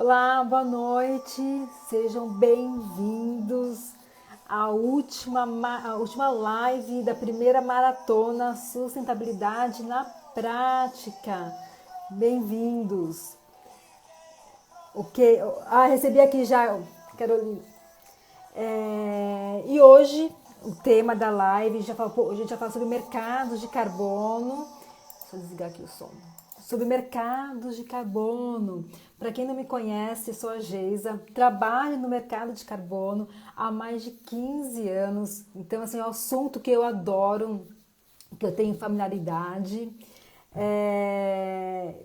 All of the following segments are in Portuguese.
Olá, boa noite, sejam bem-vindos à última live da primeira maratona Sustentabilidade na Prática. Bem-vindos. O que? Recebi aqui já, Carolina. E hoje o tema da live, a gente já fala sobre mercados de carbono. Deixa eu desligar aqui o som. Sobre mercados de carbono. Para quem não me conhece, eu sou a Geisa, trabalho no mercado de carbono há mais de 15 anos. Então, assim, é um assunto que eu adoro, que eu tenho familiaridade.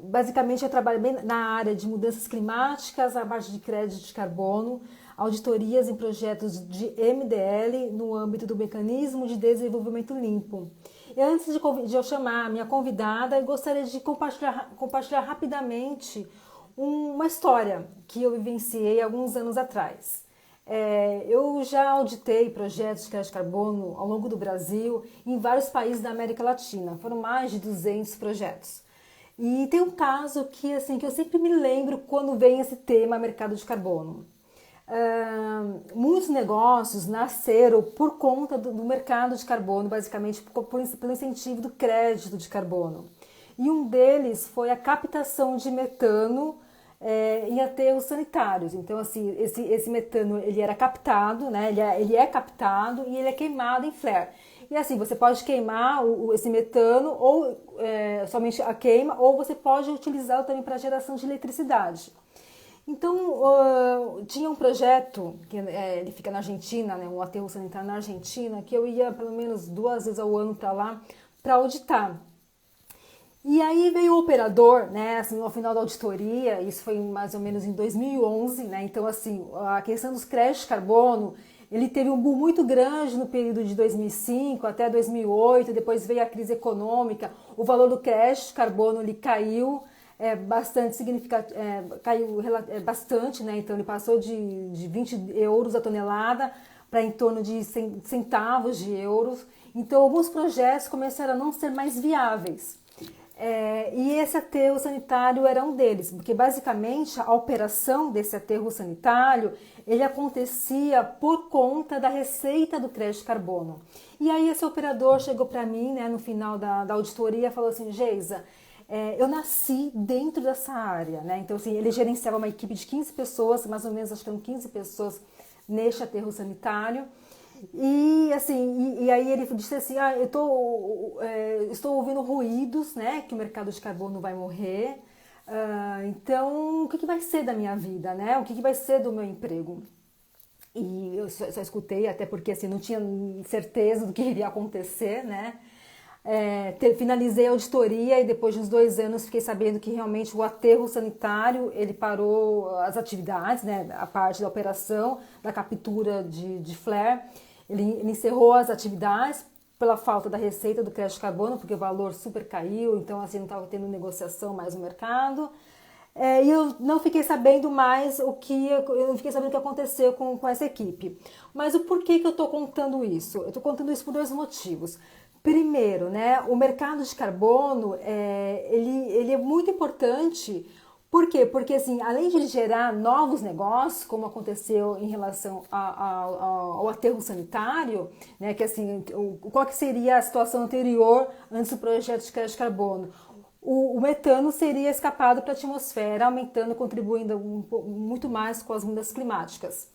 Basicamente, eu trabalho bem na área de mudanças climáticas, a base de crédito de carbono, auditorias em projetos de MDL no âmbito do Mecanismo de Desenvolvimento Limpo. E antes de eu chamar a minha convidada, eu gostaria de compartilhar rapidamente uma história que eu vivenciei alguns anos atrás. Eu já auditei projetos de crédito de carbono ao longo do Brasil em vários países da América Latina. Foram mais de 200 projetos. E tem um caso que eu sempre me lembro quando vem esse tema mercado de carbono. Muitos negócios nasceram por conta do mercado de carbono, basicamente pelo incentivo do crédito de carbono. E um deles foi a captação de metano em aterros sanitários. Então, assim, esse metano ele era captado, né? Ele é captado e ele é queimado em flare. E assim, você pode queimar esse metano ou somente a queima, ou você pode utilizá-lo também para geração de eletricidade. Então, tinha um projeto, que ele fica na Argentina, né, um aterro sanitário na Argentina, que eu ia pelo menos 2 vezes ao ano para lá para auditar. E aí veio o operador, né, assim, no final da auditoria, isso foi mais ou menos em 2011, né, então assim, a questão dos créditos de carbono, ele teve um boom muito grande no período de 2005 até 2008, depois veio a crise econômica, o valor do crédito de carbono ele caiu, bastante significativo, caiu bastante, né? Então ele passou de 20 euros a tonelada para em torno de centavos de euros. Então alguns projetos começaram a não ser mais viáveis. E esse aterro sanitário era um deles, porque basicamente a operação desse aterro sanitário ele acontecia por conta da receita do crédito de carbono. E aí esse operador chegou para mim, né, no final da auditoria e falou assim: Geisa, eu nasci dentro dessa área, né? Então, assim, ele gerenciava uma equipe de 15 pessoas, mais ou menos, acho que eram 15 pessoas neste aterro sanitário. E, assim, e aí ele disse assim, estou ouvindo ruídos, né? Que o mercado de carbono vai morrer. Então, o que vai ser da minha vida, né? O que vai ser do meu emprego? E eu só escutei, até porque, assim, não tinha certeza do que iria acontecer, né? Finalizei a auditoria e depois de uns 2 anos fiquei sabendo que realmente o aterro sanitário ele parou as atividades, né, a parte da operação, da captura de flare, ele encerrou as atividades pela falta da receita do crédito de carbono, porque o valor super caiu, então assim não estava tendo negociação mais no mercado. E eu não fiquei sabendo mais eu não fiquei sabendo o que aconteceu com essa equipe. Mas o porquê que eu estou contando isso? Eu estou contando isso por 2 motivos. Primeiro, né, o mercado de carbono ele é muito importante. Por quê? Porque assim, além de ele gerar novos negócios, como aconteceu em relação ao aterro sanitário, né, que assim, qual que seria a situação anterior antes do projeto de crédito de carbono? O metano seria escapado para a atmosfera, aumentando, contribuindo muito mais com as mudanças climáticas.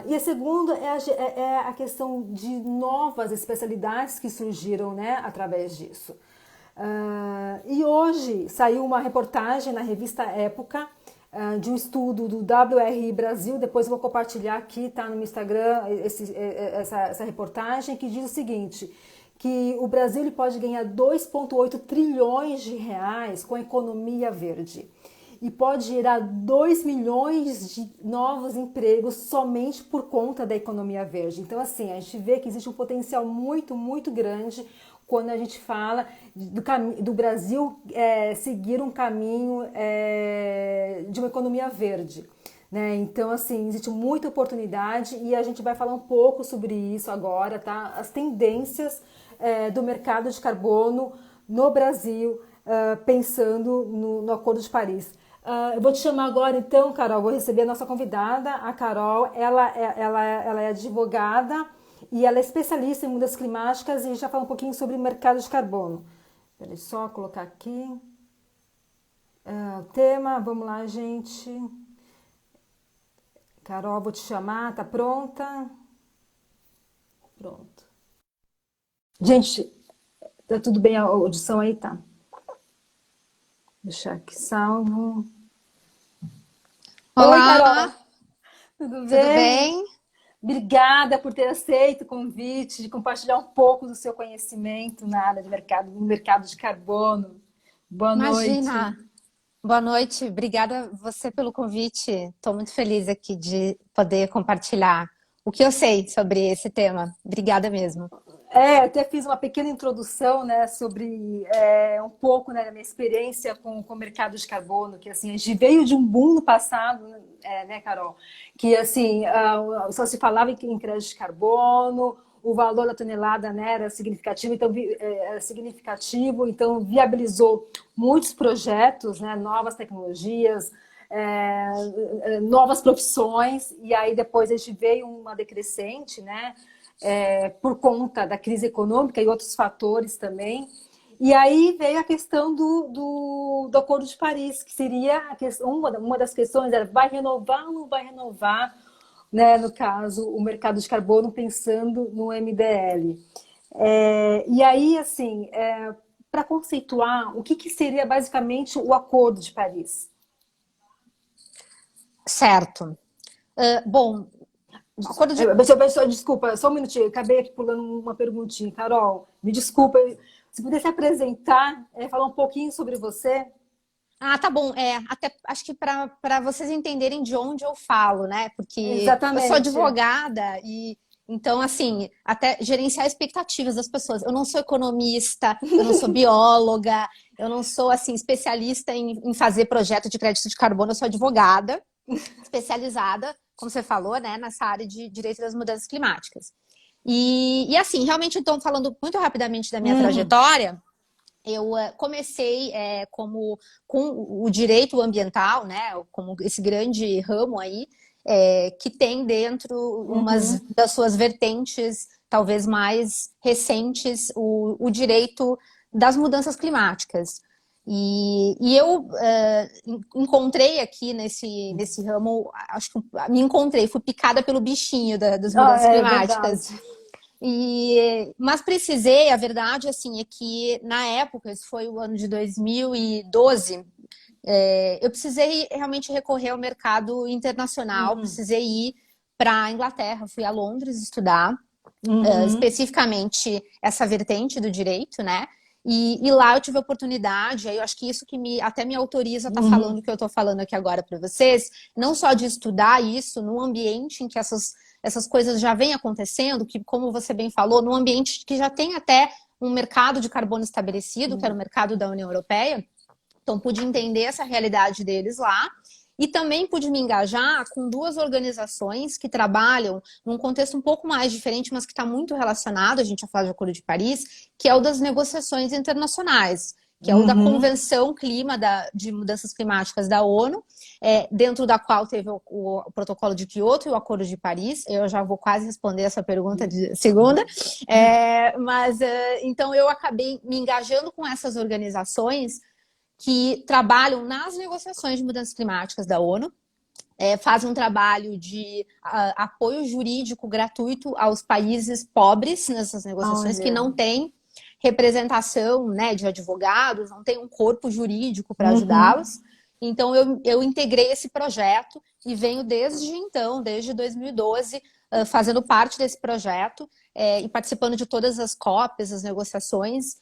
E a segunda é a questão de novas especialidades que surgiram, né, através disso. E hoje saiu uma reportagem na revista Época de um estudo do WRI Brasil, depois eu vou compartilhar aqui, tá no meu Instagram, essa reportagem, que diz o seguinte, que o Brasil ele pode ganhar 2,8 trilhões de reais com a economia verde e pode gerar 2 milhões de novos empregos somente por conta da economia verde. Então, assim, a gente vê que existe um potencial muito, muito grande quando a gente fala do Brasil seguir um caminho de uma economia verde. Né? Então, assim, existe muita oportunidade e a gente vai falar um pouco sobre isso agora, tá? As tendências do mercado de carbono no Brasil, pensando no Acordo de Paris. Eu vou te chamar agora, então, Carol, vou receber a nossa convidada, a Carol. Ela é advogada e ela é especialista em mudanças climáticas e já fala um pouquinho sobre o mercado de carbono. Peraí, só colocar aqui o tema. Vamos lá, gente. Carol, vou te chamar. Tá pronta? Pronto. Gente, tá tudo bem a audição aí? Tá. Deixar aqui salvo. Oi, Carol. Olá, Tudo tudo bem? bem? Obrigada por ter aceito o convite de compartilhar um pouco do seu conhecimento na área de mercado, no mercado de carbono. Boa noite. Imagina. Boa noite, obrigada você pelo convite. Estou muito feliz aqui de poder compartilhar o que eu sei sobre esse tema. Obrigada mesmo. Até fiz uma pequena introdução, né, sobre um pouco, né, da minha experiência com o mercado de carbono, que assim, a gente veio de um boom no passado, né, Carol? Que assim, só se falava em crédito de carbono, o valor da tonelada, né, era significativo, então era significativo, então viabilizou muitos projetos, né, novas tecnologias, novas profissões, e aí depois a gente veio uma decrescente, né? Por conta da crise econômica e outros fatores também. E aí veio a questão do Acordo de Paris, que seria uma das questões era vai renovar ou não vai renovar, né, no caso, o mercado de carbono pensando no MDL. E aí, assim, para conceituar, o que seria basicamente o Acordo de Paris? Certo. Bom, acordo de... Desculpa, só um minutinho, eu acabei aqui pulando uma perguntinha. Carol, me desculpa, se pudesse apresentar, falar um pouquinho sobre você. Ah, tá bom. Até acho que para vocês entenderem de onde eu falo, né? Porque eu sou Exatamente. advogada e então, assim, até gerenciar expectativas das pessoas. Eu não sou economista, eu não sou bióloga, eu não sou, assim, especialista em fazer projeto de crédito de carbono, eu sou advogada, especializada, como você falou, né, nessa área de direito das mudanças climáticas. E assim, realmente, então, falando muito rapidamente da minha Uhum, trajetória, eu comecei com o direito ambiental, né, como esse grande ramo aí, que tem dentro umas uhum, das suas vertentes, talvez mais recentes, o direito das mudanças climáticas. E eu encontrei aqui nesse ramo, acho que me encontrei, fui picada pelo bichinho das mudanças é climáticas. verdade. Mas precisei, a verdade, assim, é que na época, isso foi o ano de 2012, eu precisei realmente recorrer ao mercado internacional, Uhum, precisei ir para a Inglaterra, fui a Londres estudar, uhum, especificamente essa vertente do direito, né? E lá eu tive a oportunidade, aí eu acho que isso que até me autoriza a estar falando uhum, o que eu estou falando aqui agora para vocês, não só de estudar isso num ambiente em que essas coisas já vêm acontecendo, que, como você bem falou, num ambiente que já tem até um mercado de carbono estabelecido, que era o uhum, mercado da União Europeia, então, pude entender essa realidade deles lá. E também pude me engajar com duas organizações que trabalham num contexto um pouco mais diferente, mas que está muito relacionado, a gente já fala de Acordo de Paris, que é o das negociações internacionais, que é o da uhum, Convenção de Mudanças Climáticas da ONU, dentro da qual teve o Protocolo de Quioto e o Acordo de Paris. Eu já vou quase responder essa pergunta de segunda. Então, eu acabei me engajando com essas organizações que trabalham nas negociações de mudanças climáticas da ONU, fazem um trabalho de apoio jurídico gratuito aos países pobres nessas negociações, que olha, não têm representação, né, de advogados, não tem um corpo jurídico para uhum, ajudá-los. Então, eu integrei esse projeto e venho desde então, desde 2012, fazendo parte desse projeto e participando de todas as COPs, as negociações,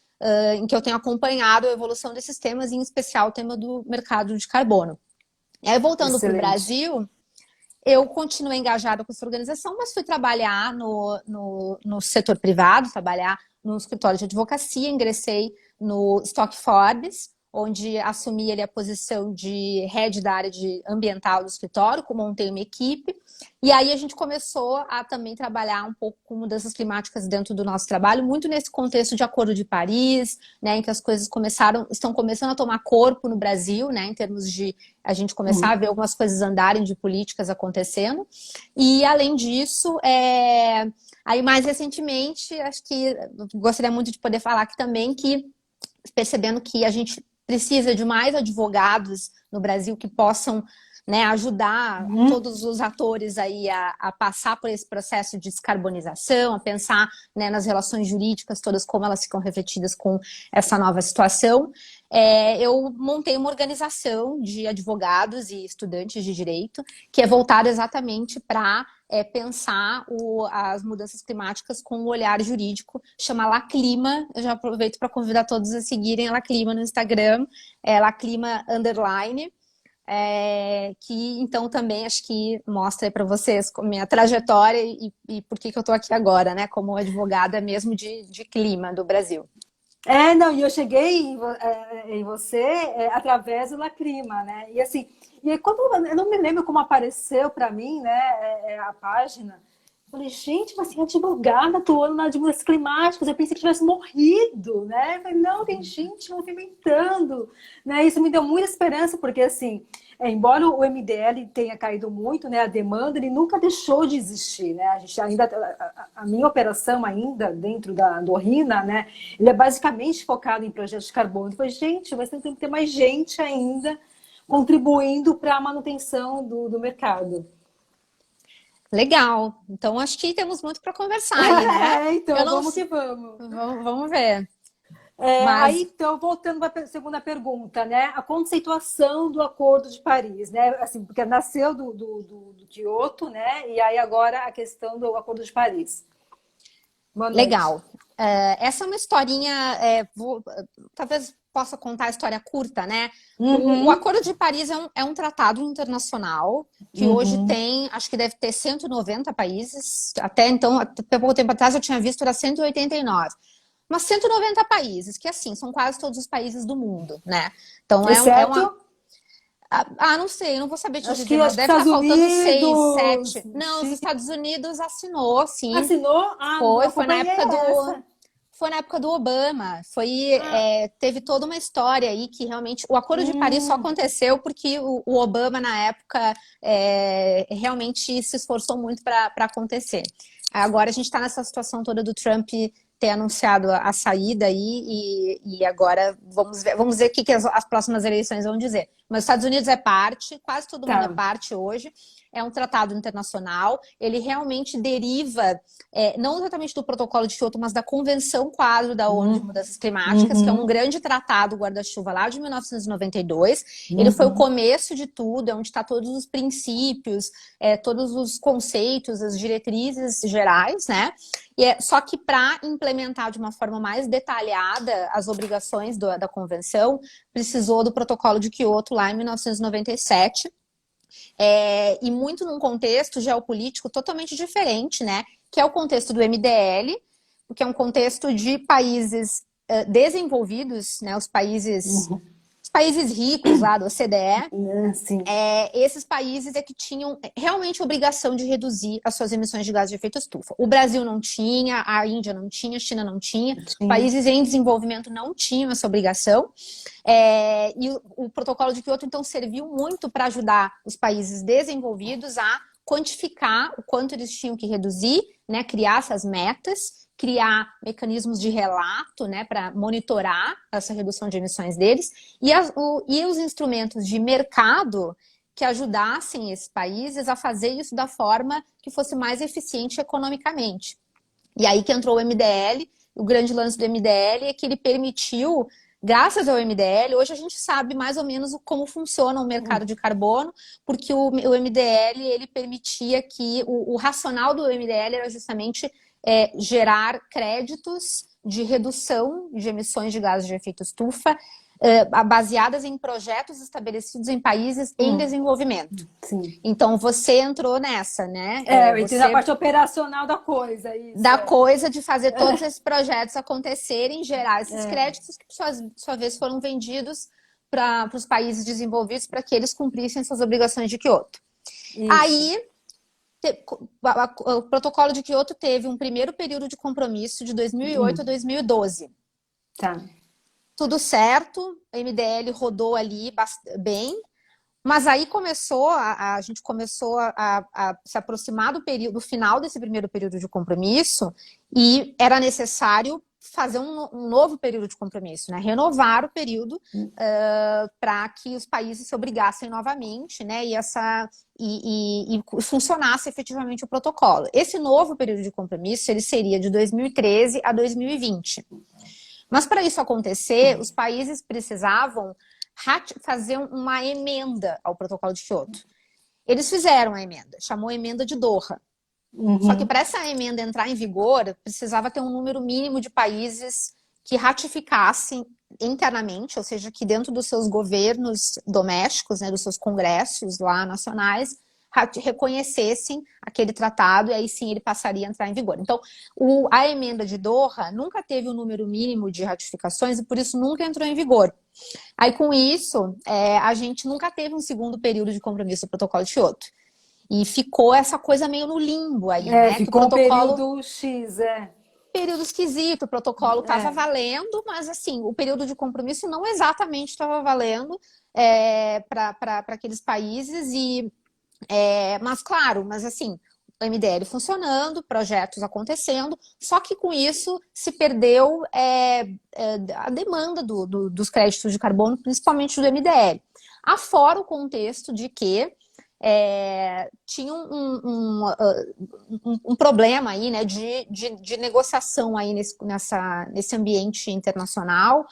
em que eu tenho acompanhado a evolução desses temas, em especial o tema do mercado de carbono. E aí, voltando para o excelente. Brasil, eu continuei engajada com essa organização, mas fui trabalhar no setor privado, trabalhar no escritório de advocacia, ingressei no Stock Forbes, onde assumi ali a posição de head da área de ambiental do escritório, montei uma equipe, e aí a gente começou a também trabalhar um pouco com mudanças climáticas dentro do nosso trabalho, muito nesse contexto de Acordo de Paris, né, em que as coisas estão começando a tomar corpo no Brasil, né, em termos de a gente começar a ver algumas coisas andarem de políticas acontecendo, e além disso, aí mais recentemente, acho que gostaria muito de poder falar aqui também que percebendo que a gente precisa de mais advogados no Brasil que possam, né, ajudar todos os atores aí a passar por esse processo de descarbonização, a pensar, né, nas relações jurídicas todas, como elas ficam refletidas com essa nova situação. Eu montei uma organização de advogados e estudantes de direito que é voltada exatamente para pensar as mudanças climáticas com um olhar jurídico, chama Laclima. Eu já aproveito para convidar todos a seguirem a Laclima no Instagram, Laclima _, que então também acho que mostra para vocês minha trajetória e por que eu estou aqui agora, né, como advogada mesmo de clima do Brasil. Não, e eu cheguei em você através do Lacrima, né? E assim, quando eu não me lembro como apareceu para mim, né, a página, eu falei, gente, mas assim, advogada atuando nas mudanças climáticas, eu pensei que tivesse morrido, né? Eu falei, não, tem gente movimentando, né? Isso me deu muita esperança, porque assim, embora o MDL tenha caído muito, né, a demanda, ele nunca deixou de existir, né? A gente ainda, a minha operação ainda dentro do RINA, né, ele é basicamente focado em projetos de carbono. Eu falei, gente, mas tem que ter mais gente ainda contribuindo para a manutenção do mercado. Legal. Então, acho que temos muito para conversar aí, né? Então, vamos que vamos. Vamos ver. Aí, então, voltando para a segunda pergunta, né? A conceituação do Acordo de Paris, né? Assim, porque nasceu do Quioto, né? E aí agora a questão do Acordo de Paris. Legal. Essa é uma historinha, talvez possa contar a história curta, né? O Acordo de Paris é um tratado internacional que hoje tem, acho que deve ter 190 países. Até então, até pouco tempo atrás eu tinha visto, era 189. Mas 190 países, que assim, são quase todos os países do mundo, né? Então não sei, não vou saber te dizer, mas deve estar faltando 6, 7. Não, os Estados Unidos assinou, sim. Assinou? Foi na época Foi na época do Obama. Teve toda uma história aí que realmente o Acordo de Paris só aconteceu porque o Obama, na época, realmente se esforçou muito para acontecer. Agora a gente está nessa situação toda do Trump ter anunciado a saída aí e agora vamos ver o que as próximas eleições vão dizer. Mas os Estados Unidos é parte, quase todo mundo é parte hoje. É um tratado internacional, ele realmente deriva, não exatamente do protocolo de Kyoto, mas da Convenção Quadro da ONU de Mudanças Climáticas, que é um grande tratado guarda-chuva lá de 1992. Ele foi o começo de tudo, é onde está todos os princípios, todos os conceitos, as diretrizes gerais, né? Só que para implementar de uma forma mais detalhada as obrigações da Convenção, precisou do protocolo de Kyoto lá em 1997. E muito num contexto geopolítico totalmente diferente, né? Que é o contexto do MDL, que é um contexto de países desenvolvidos, né? Os países ricos lá do OCDE, esses países que tinham realmente obrigação de reduzir as suas emissões de gases de efeito estufa. O Brasil não tinha, a Índia não tinha, a China não tinha, países em desenvolvimento não tinham essa obrigação. E o protocolo de Kyoto, então, serviu muito para ajudar os países desenvolvidos a quantificar o quanto eles tinham que reduzir, né, criar essas metas, criar mecanismos de relato, né, para monitorar essa redução de emissões deles, e os instrumentos de mercado que ajudassem esses países a fazer isso da forma que fosse mais eficiente economicamente. E aí que entrou o MDL. O grande lance do MDL é que ele permitiu, graças ao MDL, hoje a gente sabe mais ou menos como funciona o mercado de carbono, porque o MDL ele permitia que o racional do MDL era justamente gerar créditos de redução de emissões de gases de efeito estufa baseadas em projetos estabelecidos em países em desenvolvimento. Sim. Então, você entrou nessa, né? Eu entrei na parte operacional da coisa. Isso, coisa de fazer todos esses projetos acontecerem, gerar esses créditos que, por sua vez, foram vendidos para os países desenvolvidos para que eles cumprissem suas obrigações de Quioto. Isso. Aí, o protocolo de Quioto teve um primeiro período de compromisso de 2008 a 2012. Tá. Tudo certo, a MDL rodou ali bem, mas aí a gente começou a se aproximar do final desse primeiro período de compromisso e era necessário fazer um novo período de compromisso, né? Renovar o período para que os países se obrigassem novamente, né? E funcionasse efetivamente o protocolo. Esse novo período de compromisso ele seria de 2013 a 2020. Mas para isso acontecer, os países precisavam fazer uma emenda ao protocolo de Quioto. Eles fizeram a emenda, chamou a emenda de Doha. Só que para essa emenda entrar em vigor, precisava ter um número mínimo de países que ratificassem internamente, ou seja, que dentro dos seus governos domésticos, né, dos seus congressos lá nacionais, reconhecessem aquele tratado e aí sim ele passaria a entrar em vigor. Então, a emenda de Doha nunca teve um número mínimo de ratificações e por isso nunca entrou em vigor. Aí com isso, a gente nunca teve um segundo período de compromisso do protocolo de Quioto. E ficou essa coisa meio no limbo aí, né? Ficou um período X, período esquisito, o protocolo estava valendo, mas assim, o período de compromisso não exatamente estava valendo para aqueles países mas claro, mas assim, o MDL funcionando, projetos acontecendo, só que com isso se perdeu a demanda dos créditos de carbono, principalmente do MDL. Afora o contexto de que tinha um problema aí, né, de negociação aí nesse ambiente internacional,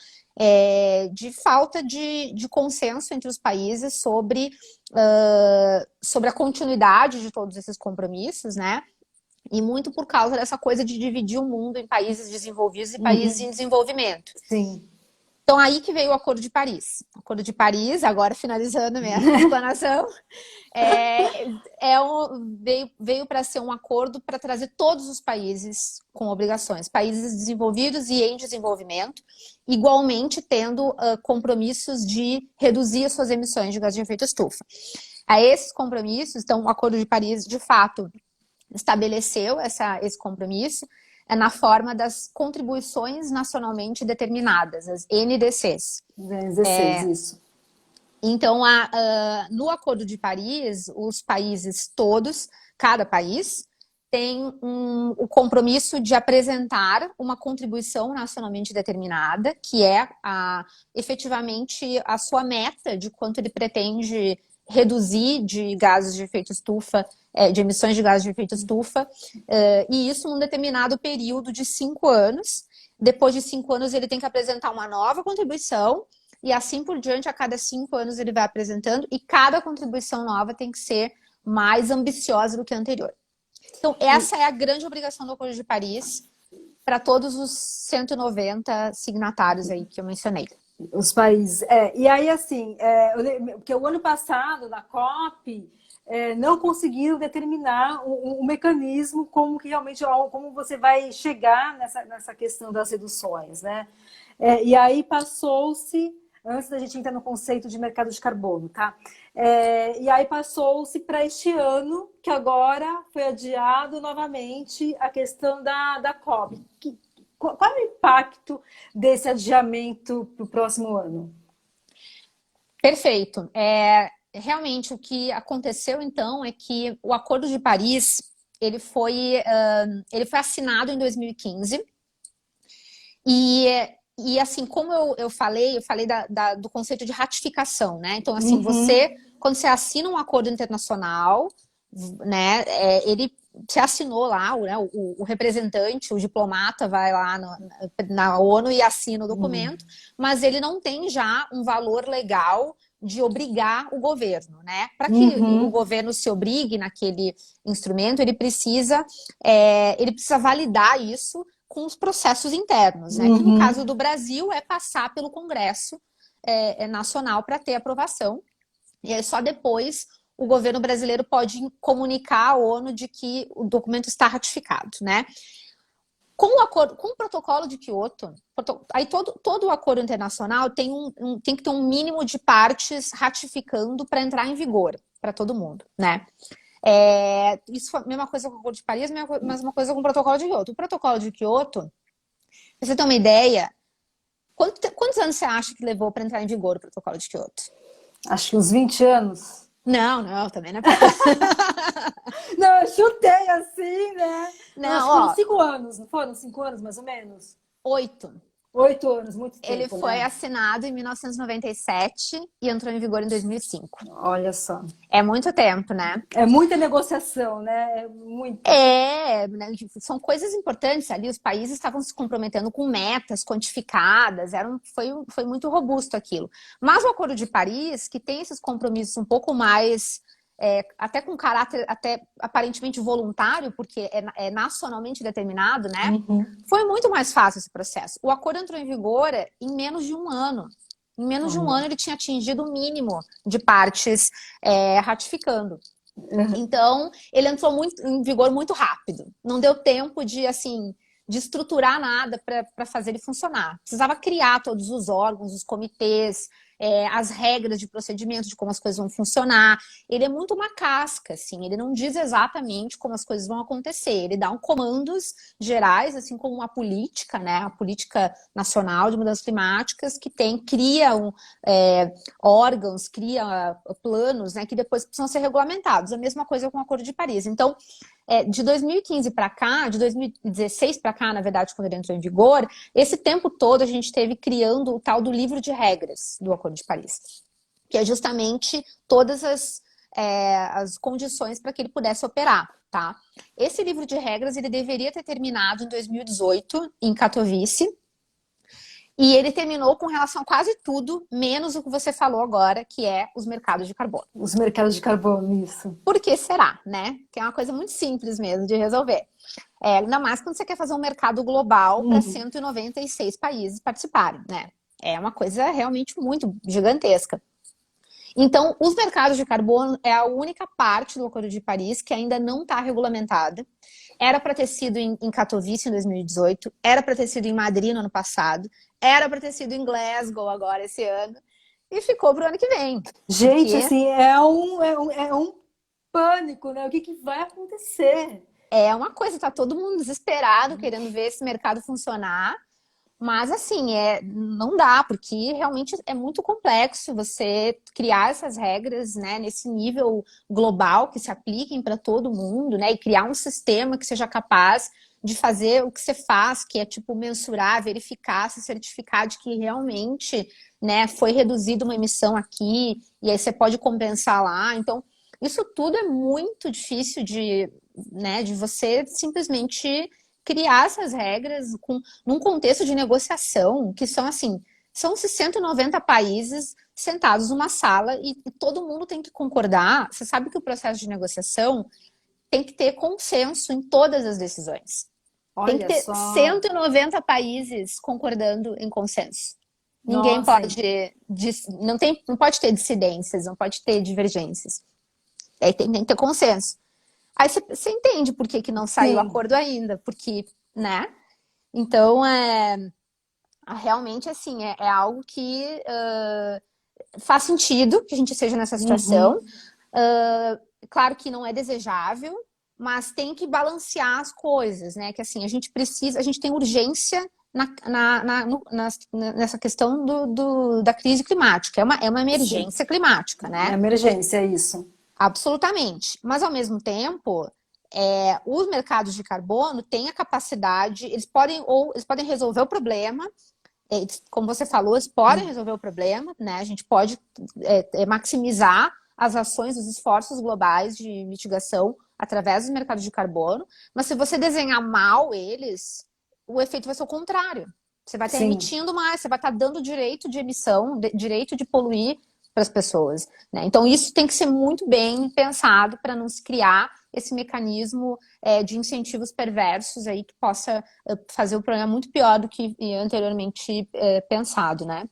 de falta de consenso entre os países sobre a continuidade de todos esses compromissos, né? E muito por causa dessa coisa de dividir o mundo em países desenvolvidos e países em desenvolvimento. Sim. Então, aí que veio o Acordo de Paris. O Acordo de Paris, agora finalizando minha explanação, veio para ser um acordo para trazer todos os países com obrigações, países desenvolvidos e em desenvolvimento, igualmente tendo compromissos de reduzir as suas emissões de gás de efeito estufa. A esses compromissos, então, o Acordo de Paris, de fato, estabeleceu esse compromisso na forma das contribuições nacionalmente determinadas, as NDCs. Isso. Então, no Acordo de Paris, os países todos, cada país, tem o compromisso de apresentar uma contribuição nacionalmente determinada, que é efetivamente a sua meta de quanto ele pretende reduzir de gases de efeito estufa, de emissões de gases de efeito estufa, e isso num determinado período de 5 anos. Depois de 5 anos, ele tem que apresentar uma nova contribuição, e assim por diante, a cada 5 anos ele vai apresentando, e cada contribuição nova tem que ser mais ambiciosa do que a anterior. Então, essa é a grande obrigação do Acordo de Paris para todos os 190 signatários aí que eu mencionei. Os países. E aí, assim, porque o ano passado, na COP, não conseguiram determinar o mecanismo como que realmente como você vai chegar nessa questão das reduções, né? E aí passou-se, antes da gente entrar no conceito de mercado de carbono, tá? E aí passou-se para este ano, que agora foi adiado novamente a questão da COP. Qual é o impacto desse adiamento para o próximo ano? Perfeito. Realmente, o que aconteceu, então, é que o Acordo de Paris ele foi assinado em 2015 e assim, como eu falei do conceito de ratificação, né? Então, assim, quando você assina um acordo internacional, né, você assinou lá, né, o representante, o diplomata vai lá na ONU e assina o documento, mas ele não tem já um valor legal de obrigar o governo, né? Para que o governo se obrigue naquele instrumento, ele precisa validar isso com os processos internos, né? Que no caso do Brasil é passar pelo Congresso nacional para ter aprovação. E aí só depois o governo brasileiro pode comunicar à ONU de que o documento está ratificado, né? Com o protocolo de Kyoto, aí todo o acordo internacional tem que ter um mínimo de partes ratificando para entrar em vigor para todo mundo, né? Isso foi a mesma coisa com o Acordo de Paris, mesma coisa com o protocolo de Kyoto. O protocolo de Kyoto, pra você ter uma ideia, quantos anos você acha que levou para entrar em vigor o protocolo de Kyoto? Acho que uns 20 anos. Não, também não é Não, eu chutei assim, né? Não, acho que foram 5 anos, não foram 5 anos mais ou menos? 8. 8 anos, muito tempo. Ele foi assinado em 1997 e entrou em vigor em 2005. Olha só. É muito tempo, né? É muita negociação, né? É muito. Né? São coisas importantes ali. Os países estavam se comprometendo com metas quantificadas. Foi muito robusto aquilo. Mas o Acordo de Paris, que tem esses compromissos um pouco mais até com caráter até aparentemente voluntário, porque é nacionalmente determinado, né? Uhum. Foi muito mais fácil esse processo. O acordo entrou em vigor em menos de um ano. Em menos de um ano ele tinha atingido o mínimo de partes ratificando. Então, ele entrou em vigor muito rápido. Não deu tempo de estruturar nada para fazer ele funcionar. Precisava criar todos os órgãos, os comitês, as regras de procedimento, de como as coisas vão funcionar. Ele é muito uma casca, assim, ele não diz exatamente como as coisas vão acontecer. Ele dá comandos gerais, assim como uma política, né? A política nacional de mudanças climáticas que cria órgãos, cria planos, né? Que depois precisam ser regulamentados. A mesma coisa com o Acordo de Paris. Então, de 2015 para cá, de 2016 para cá, na verdade, quando ele entrou em vigor, esse tempo todo a gente teve criando o tal do livro de regras do Acordo de Paris, que é justamente todas as condições para que ele pudesse operar, tá? Esse livro de regras, ele deveria ter terminado em 2018, em Katowice, e ele terminou com relação a quase tudo, menos o que você falou agora, que é os mercados de carbono. Os mercados de carbono, isso. Por que será, né? Que é uma coisa muito simples mesmo de resolver. Ainda mais quando você quer fazer um mercado global para 196 países participarem, né? É uma coisa realmente muito gigantesca. Então, os mercados de carbono é a única parte do Acordo de Paris que ainda não está regulamentada. Era para ter sido em Katowice em 2018, era para ter sido em Madrid no ano passado, era para ter sido em Glasgow agora esse ano, e ficou para o ano que vem. Gente, assim, é um pânico, né? O que vai acontecer? É uma coisa, tá todo mundo desesperado, querendo ver esse mercado funcionar, mas assim, não dá, porque realmente é muito complexo você criar essas regras, né, nesse nível global que se apliquem para todo mundo, né, e criar um sistema que seja capaz de fazer o que você faz, que é tipo mensurar, verificar, se certificar de que realmente, né, foi reduzida uma emissão aqui, e aí você pode compensar lá. Então, isso tudo é muito difícil de você simplesmente criar essas regras num contexto de negociação, que são são esses 190 países sentados numa sala e todo mundo tem que concordar. Você sabe que o processo de negociação tem que ter consenso em todas as decisões. Olha, tem que ter 190 países concordando em consenso. Ninguém não pode ter dissidências, não pode ter divergências. Aí tem que ter consenso. Aí você entende por que não saiu o acordo ainda, porque, né? Então, realmente, assim, é algo que faz sentido que a gente esteja nessa situação. Claro que não é desejável, mas tem que balancear as coisas, né? Que assim, a gente tem urgência nessa questão da crise climática. É uma emergência climática, né? É emergência, isso. Absolutamente. Mas, ao mesmo tempo, os mercados de carbono têm a capacidade, eles podem resolver o problema, como você falou, eles podem resolver o problema, né? A gente pode maximizar as ações, os esforços globais de mitigação através dos mercados de carbono, mas se você desenhar mal eles, o efeito vai ser o contrário. Você vai estar emitindo mais, você vai estar dando direito de emissão, direito de poluir para as pessoas, né? Então, isso tem que ser muito bem pensado para não se criar esse mecanismo de incentivos perversos aí que possa fazer o problema muito pior do que anteriormente pensado, né?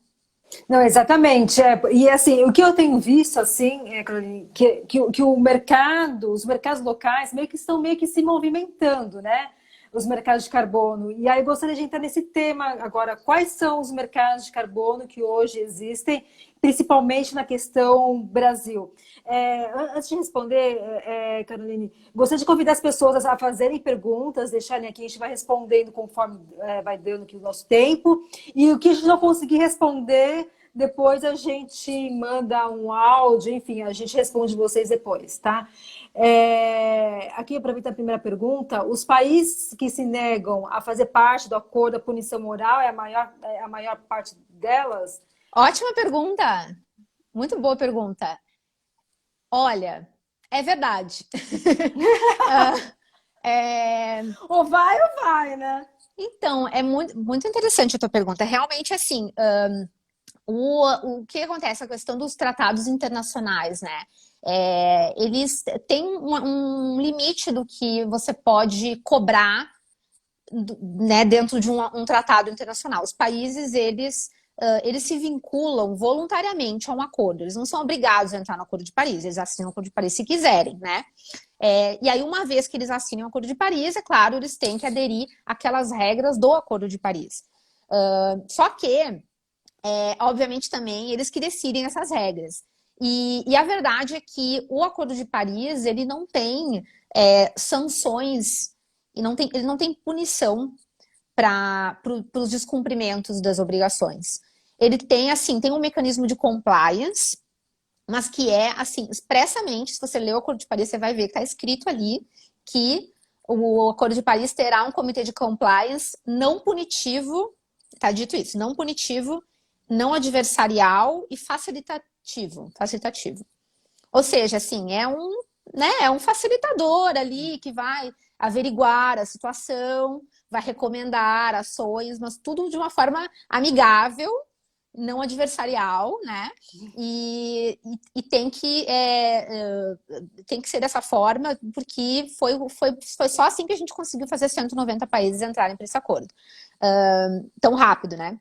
Não, exatamente. E assim, o que eu tenho visto, assim, Caroline, que o mercado, os mercados locais meio que estão meio que se movimentando, né? Os mercados de carbono. E aí eu gostaria de entrar nesse tema agora. Quais são os mercados de carbono que hoje existem, principalmente na questão Brasil? Antes de responder, Caroline, gostaria de convidar as pessoas a fazerem perguntas, deixarem aqui, a gente vai respondendo conforme vai dando aqui o nosso tempo. E o que a gente não conseguir responder, depois a gente manda um áudio, enfim, a gente responde vocês depois, tá? Aqui, aproveita a primeira pergunta. Os países que se negam a fazer parte do acordo da punição moral é a maior parte delas? Ótima pergunta! Muito boa pergunta. Olha, é verdade. Ah, é, Ou vai, né? Então, é muito interessante a tua pergunta. Realmente, assim, o que acontece? A questão dos tratados internacionais, né? Eles têm um limite do que você pode cobrar, né, dentro de um tratado internacional. Os países, eles se vinculam voluntariamente a um acordo. Eles não são obrigados a entrar no Acordo de Paris. Eles assinam o Acordo de Paris se quiserem, né? E aí, uma vez que eles assinam o Acordo de Paris, é claro, eles têm que aderir àquelas regras do Acordo de Paris. Só que, obviamente, também eles que decidem essas regras. E a verdade é que o Acordo de Paris, ele não tem sanções, e ele não tem punição para os descumprimentos das obrigações. Ele tem, assim, tem um mecanismo de compliance, mas que é, assim, expressamente, se você ler o Acordo de Paris, você vai ver que está escrito ali que o Acordo de Paris terá um comitê de compliance não punitivo, está dito isso, não punitivo, não adversarial e facilitativo. Ou seja, assim, é um facilitador ali que vai averiguar a situação, vai recomendar ações, mas tudo de uma forma amigável, não adversarial, né? E tem que ser dessa forma, porque foi só assim que a gente conseguiu fazer 190 países entrarem para esse acordo. Tão rápido, né?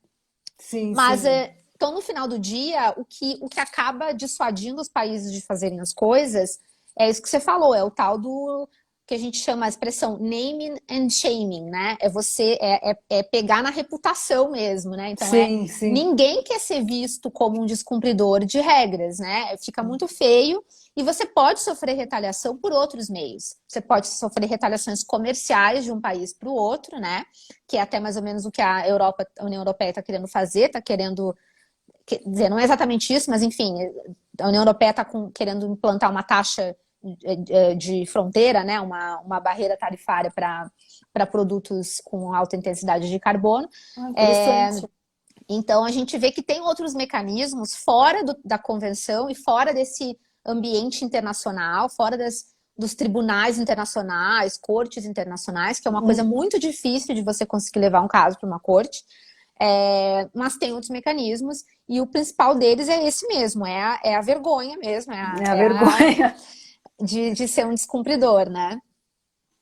Sim, Mas, sim. então, no final do dia, o que acaba dissuadindo os países de fazerem as coisas é isso que você falou, é o tal do que a gente chama a expressão naming and shaming, né? É pegar na reputação mesmo, né? Então, Sim, sim. ninguém quer ser visto como um descumpridor de regras, né? Fica muito feio e você pode sofrer retaliação por outros meios. Você pode sofrer retaliações comerciais de um país para o outro, né? Que é até mais ou menos o que a União Europeia está querendo fazer, está querendo, quer dizer, não é exatamente isso, mas enfim, a União Europeia está querendo implantar uma taxa de fronteira, né? Uma barreira tarifária para produtos com alta intensidade de carbono. Interessante. Então, a gente vê que tem outros mecanismos fora da convenção e fora desse ambiente internacional, fora dos tribunais internacionais, cortes internacionais, que é uma coisa muito difícil de você conseguir levar um caso para uma corte, mas tem outros mecanismos, e o principal deles é esse mesmo, é a vergonha mesmo, É a vergonha. de ser um descumpridor, né?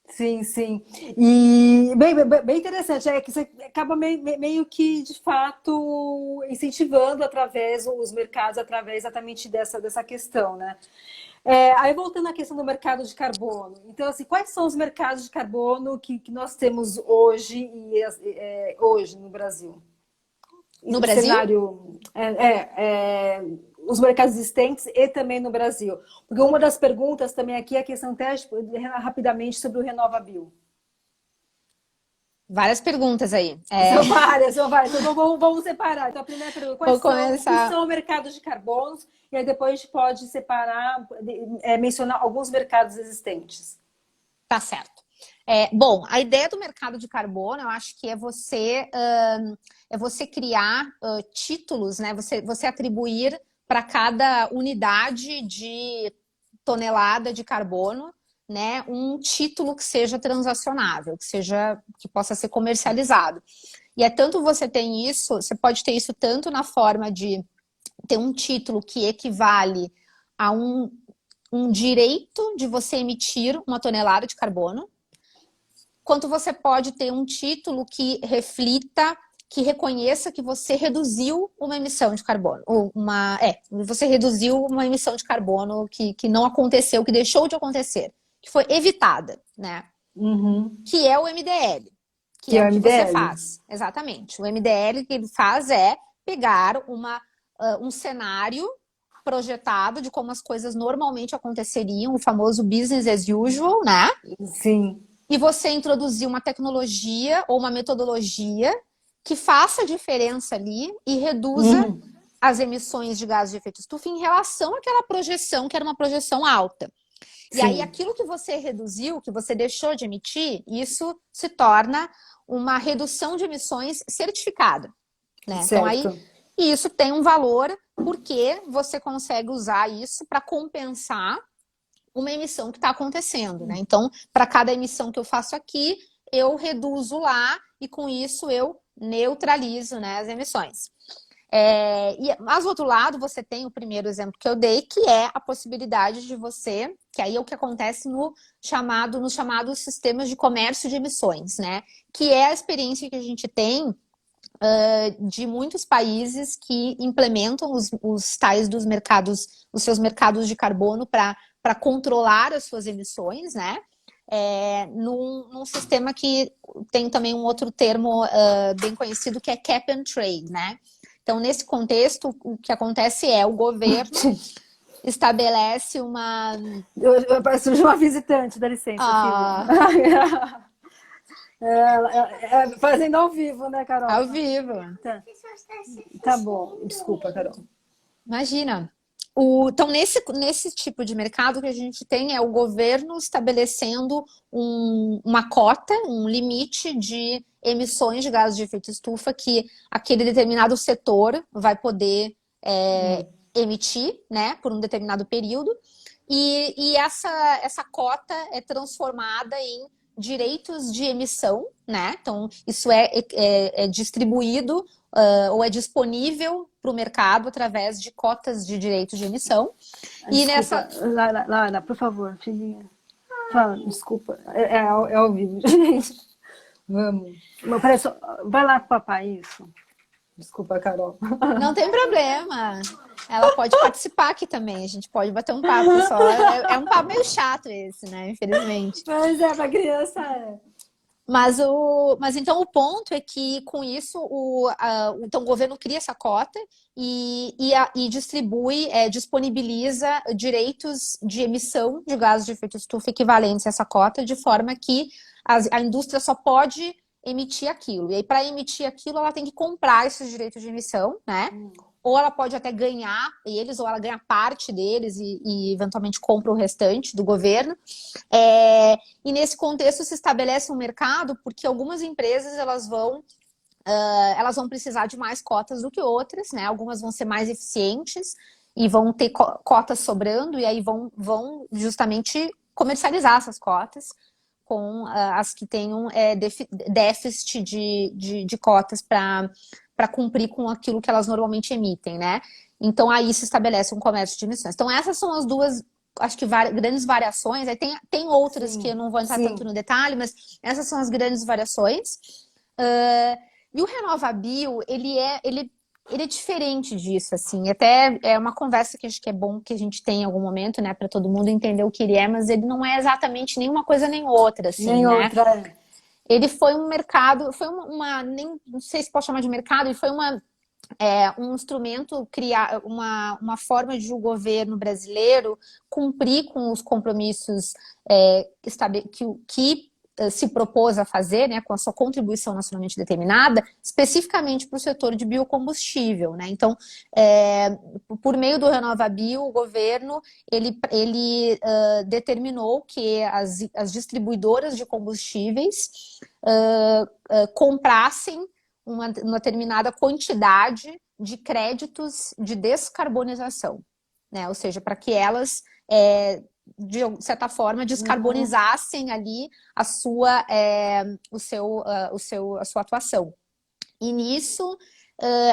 Sim, sim. E bem interessante, é que você acaba meio que, de fato, incentivando através os mercados, através exatamente dessa questão, né? Aí voltando à questão do mercado de carbono. Então, assim, quais são os mercados de carbono que nós temos hoje hoje no Brasil? No O Brasil? cenário os mercados existentes e também no Brasil. Porque uma das perguntas também aqui é a questão até rapidamente sobre o RenovaBio. Várias perguntas aí. São várias. Então vamos separar. Então a primeira pergunta, o que são mercados de carbonos? E aí depois a gente pode separar, mencionar alguns mercados existentes. Tá certo. Bom, a ideia do mercado de carbono, eu acho que é você criar títulos, né? Você atribuir para cada unidade de tonelada de carbono, né, um título que seja transacionável, que possa ser comercializado. E tanto você tem isso, você pode ter isso tanto na forma de ter um título que equivale a um direito de você emitir uma tonelada de carbono, quanto você pode ter um título que reflita que reconheça que você reduziu uma emissão de carbono, você reduziu uma emissão de carbono que não aconteceu, que deixou de acontecer, que foi evitada, né? Que é o MDL, que é o que você faz. Exatamente. O MDL que ele faz é pegar um cenário projetado de como as coisas normalmente aconteceriam, o famoso business as usual, né? Sim. E você introduzir uma tecnologia ou uma metodologia que faça diferença ali e reduza as emissões de gases de efeito estufa em relação àquela projeção, que era uma projeção alta. E Sim. aí, aquilo que você reduziu, que você deixou de emitir, isso se torna uma redução de emissões certificada, né? Então, aí, isso tem um valor porque você consegue usar isso para compensar uma emissão que está acontecendo, né? Então, para cada emissão que eu faço aqui, eu reduzo lá e com isso eu neutralizo, né, as emissões. Mas, do outro lado, você tem o primeiro exemplo que eu dei, que é a possibilidade de você, que aí é o que acontece nos chamados sistemas de comércio de emissões, né? Que é a experiência que a gente tem de muitos países que implementam os tais dos mercados, os seus mercados de carbono para controlar as suas emissões, né? Num sistema que tem também um outro termo bem conhecido, que é cap and trade, né? Então, nesse contexto, o que acontece é o governo estabelece uma... Surgiu uma visitante, dá licença, filha. Fazendo ao vivo, né, Carol? Ao vivo. Tá bom. Desculpa, Carol. Imagina. Então, nesse tipo de mercado que a gente tem é o governo estabelecendo uma cota, um limite de emissões de gases de efeito estufa que aquele determinado setor vai poder emitir, né, por um determinado período. E essa cota é transformada em direitos de emissão, né? Então, isso é distribuído ou é disponível para o mercado através de cotas de direitos de emissão. Desculpa, Lara, por favor, filhinha. Fala, desculpa. É ao vivo, gente. Vamos. Vai lá com o papai, isso. Desculpa, Carol. Não tem problema. Ela pode participar aqui também. A gente pode bater um papo só. É um papo meio chato esse, né? Infelizmente. Mas pra criança Mas então o ponto é que com isso então, o governo cria essa cota e distribui, disponibiliza direitos de emissão de gases de efeito estufa equivalentes a essa cota, de forma que a indústria só pode emitir aquilo. E aí, para emitir aquilo, ela tem que comprar esses direitos de emissão, né? Ou ela pode até ganhar eles, ou ela ganha parte deles e eventualmente compra o restante do governo. E nesse contexto se estabelece um mercado porque algumas empresas elas vão precisar de mais cotas do que outras, né? Algumas vão ser mais eficientes e vão ter cotas sobrando e aí vão justamente comercializar essas cotas com as que tenham déficit de cotas para cumprir com aquilo que elas normalmente emitem, né? Então, aí se estabelece um comércio de emissões. Então, essas são as duas, acho que grandes variações. Aí tem outras que eu não vou entrar tanto no detalhe, mas essas são as grandes variações. E o RenovaBio, ele é diferente disso, assim. Até é uma conversa que acho que é bom que a gente tenha em algum momento, né? Para todo mundo entender o que ele é, mas ele não é exatamente nenhuma coisa nem outra, assim, nem né? outra. Ele foi um mercado, não sei se posso chamar de mercado, ele foi um instrumento, uma forma de o governo brasileiro cumprir com os compromissos que se propôs a fazer, né, com a sua contribuição nacionalmente determinada, especificamente para o setor de biocombustível, né? Então, por meio do RenovaBio, o governo ele determinou que as distribuidoras de combustíveis comprassem uma determinada quantidade de créditos de descarbonização, né? Ou seja, para que elas de certa forma, descarbonizassem ali a sua atuação. E nisso,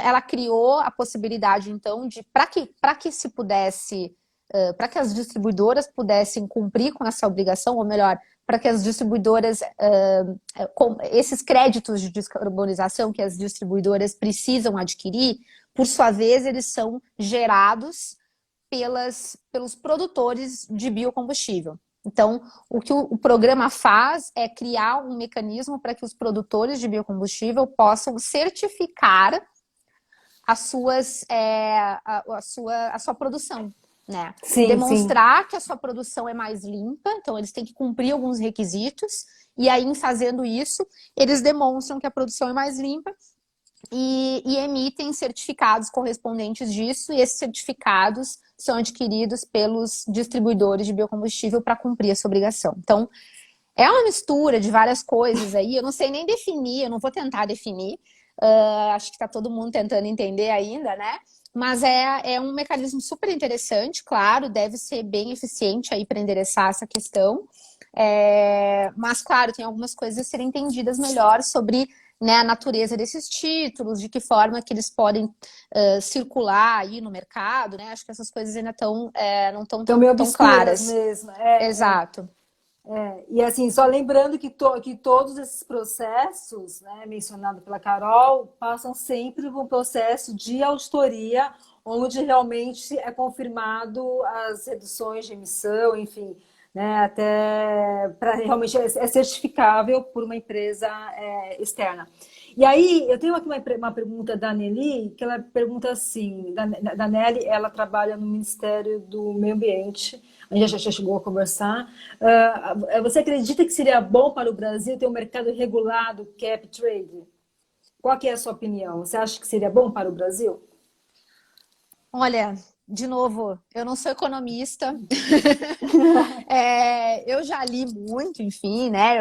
ela criou a possibilidade, então, de para que se pudesse, para que as distribuidoras pudessem cumprir com essa obrigação, ou melhor, para que as distribuidoras, esses créditos de descarbonização que as distribuidoras precisam adquirir, por sua vez, eles são gerados pelos produtores de biocombustível. Então, o que o programa faz é criar um mecanismo para que os produtores de biocombustível possam certificar a sua produção, né? Sim, demonstrar que a sua produção é mais limpa, então eles têm que cumprir alguns requisitos, e aí, em fazendo isso, eles demonstram que a produção é mais limpa e emitem certificados correspondentes disso, e esses certificados são adquiridos pelos distribuidores de biocombustível para cumprir essa obrigação. Então, é uma mistura de várias coisas aí, eu não sei nem definir, eu não vou tentar definir, acho que está todo mundo tentando entender ainda, né? Mas é um mecanismo super interessante, claro, deve ser bem eficiente aí para endereçar essa questão. Mas, claro, tem algumas coisas a serem entendidas melhor sobre, né, a natureza desses títulos, de que forma que eles podem circular aí no mercado, né? Acho que essas coisas ainda não estão tão claras. Mesmo. Exato. E assim, só lembrando que todos esses processos, né, mencionados pela Carol, passam sempre por um processo de auditoria, onde realmente é confirmado as reduções de emissão, enfim, né, até para realmente é certificável por uma empresa externa. E aí, eu tenho aqui uma pergunta da Nelly, que ela pergunta assim, da Nelly, ela trabalha no Ministério do Meio Ambiente, a gente já chegou a conversar. Você acredita que seria bom para o Brasil ter um mercado regulado, cap trade? Qual que é a sua opinião? Você acha que seria bom para o Brasil? Olha, de novo, eu não sou economista, eu já li muito, enfim, né?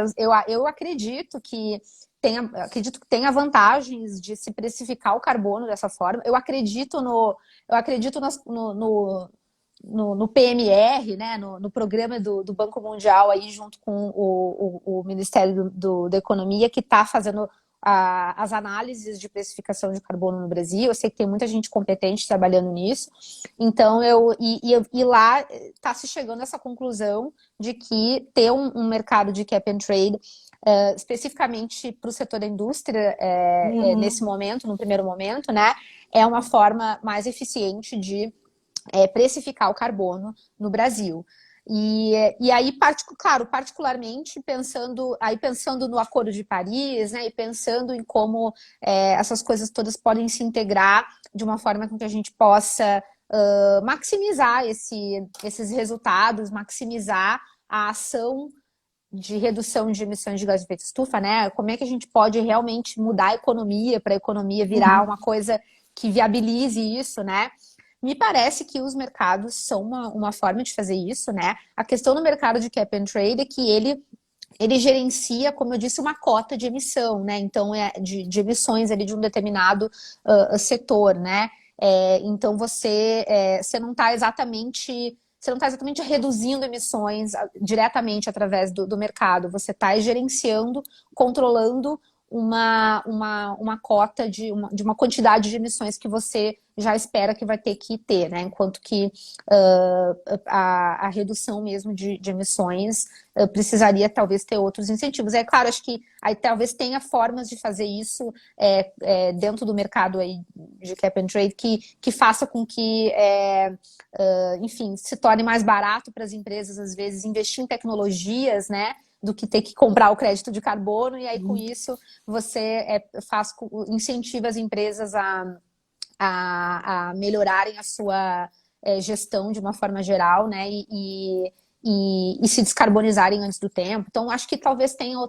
Eu acredito que tenha vantagens de se precificar o carbono dessa forma. Eu acredito no PMR, né? No programa do Banco Mundial aí junto com o Ministério da Economia, que está fazendo as análises de precificação de carbono no Brasil. Eu sei que tem muita gente competente trabalhando nisso. Então, lá está se chegando a essa conclusão de que ter um mercado de cap and trade, especificamente para o setor da indústria, nesse momento, no primeiro momento, né, é uma forma mais eficiente de precificar o carbono no Brasil. E aí, claro, particularmente pensando no Acordo de Paris, né, e pensando em como essas coisas todas podem se integrar de uma forma com que a gente possa maximizar esses resultados, maximizar a ação de redução de emissões de gás de efeito estufa, né? Como é que a gente pode realmente mudar a economia para a economia virar uma coisa que viabilize isso, né? Me parece que os mercados são uma forma de fazer isso, né? A questão do mercado de cap and trade é que ele gerencia, como eu disse, uma cota de emissão, né? Então, de emissões ali de um determinado setor, né? Então, você não está exatamente reduzindo emissões diretamente através do mercado. Você está gerenciando, controlando uma cota de uma quantidade de emissões que você já espera que vai ter que ter, né? Enquanto que a redução mesmo de emissões precisaria talvez ter outros incentivos. É claro, acho que aí talvez tenha formas de fazer isso dentro do mercado aí de cap and trade que faça com que, enfim, se torne mais barato para as empresas, às vezes, investir em tecnologias, né? Do que ter que comprar o crédito de carbono, e aí com isso você incentiva as empresas a melhorarem a sua gestão de uma forma geral, né, e se descarbonizarem antes do tempo. Então, acho que talvez tenha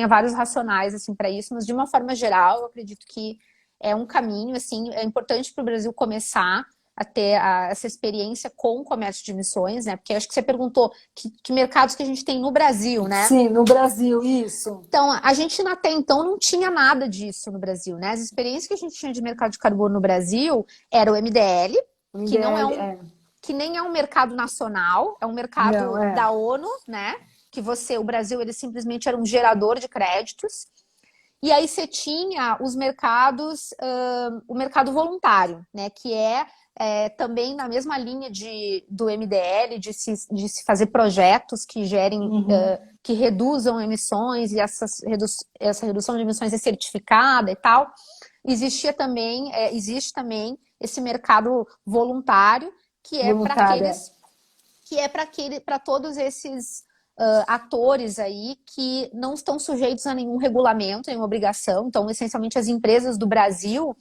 vários racionais assim, para isso, mas de uma forma geral, eu acredito que é um caminho, assim, é importante para o Brasil começar a ter essa experiência com o comércio de emissões, né? Porque acho que você perguntou que mercados que a gente tem no Brasil, né? Sim, no Brasil, isso. Então, a gente até então não tinha nada disso no Brasil, né? As experiências que a gente tinha de mercado de carbono no Brasil era o MDL, que não que nem é um mercado nacional, é um mercado da ONU, né? Que o Brasil, ele simplesmente era um gerador de créditos. E aí você tinha os mercados, o mercado voluntário, né? Que é também na mesma linha do MDL, de se fazer projetos que gerem, que reduzam emissões, e essa redução de emissões é certificada e tal. Existe também esse mercado voluntário, que é para todos esses atores aí que não estão sujeitos a nenhum regulamento, nenhuma obrigação. Então, essencialmente, as empresas do Brasil,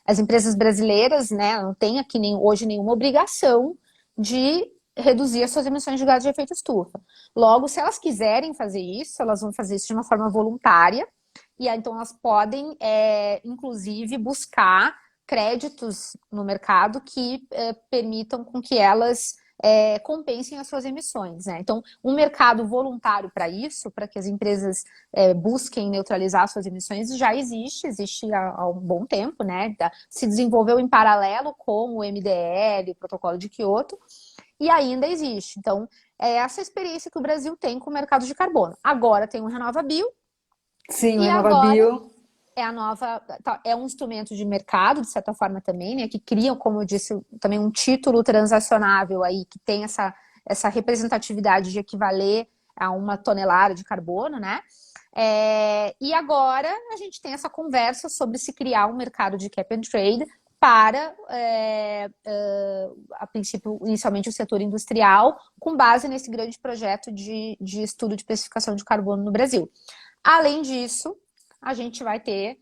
as empresas brasileiras, né, não têm aqui hoje nenhuma obrigação de reduzir as suas emissões de gases de efeito estufa. Logo, se elas quiserem fazer isso, elas vão fazer isso de uma forma voluntária, e aí, então elas podem, inclusive, buscar créditos no mercado que permitam com que elas compensem as suas emissões, né? Então, um mercado voluntário para isso, para que as empresas busquem neutralizar suas emissões, já existe há um bom tempo, né? Se desenvolveu em paralelo com o MDL, o Protocolo de Quioto, e ainda existe. Então, é essa experiência que o Brasil tem com o mercado de carbono. Agora tem o RenovaBio. Sim, o E RenovaBio agora é um instrumento de mercado, de certa forma também, né, que cria, como eu disse, também um título transacionável aí, que tem essa representatividade de equivaler a 1 tonelada de carbono, né? E agora a gente tem essa conversa sobre se criar um mercado de cap and trade para, a princípio, inicialmente o setor industrial, com base nesse grande projeto de estudo de especificação de carbono no Brasil. Além disso, a gente vai ter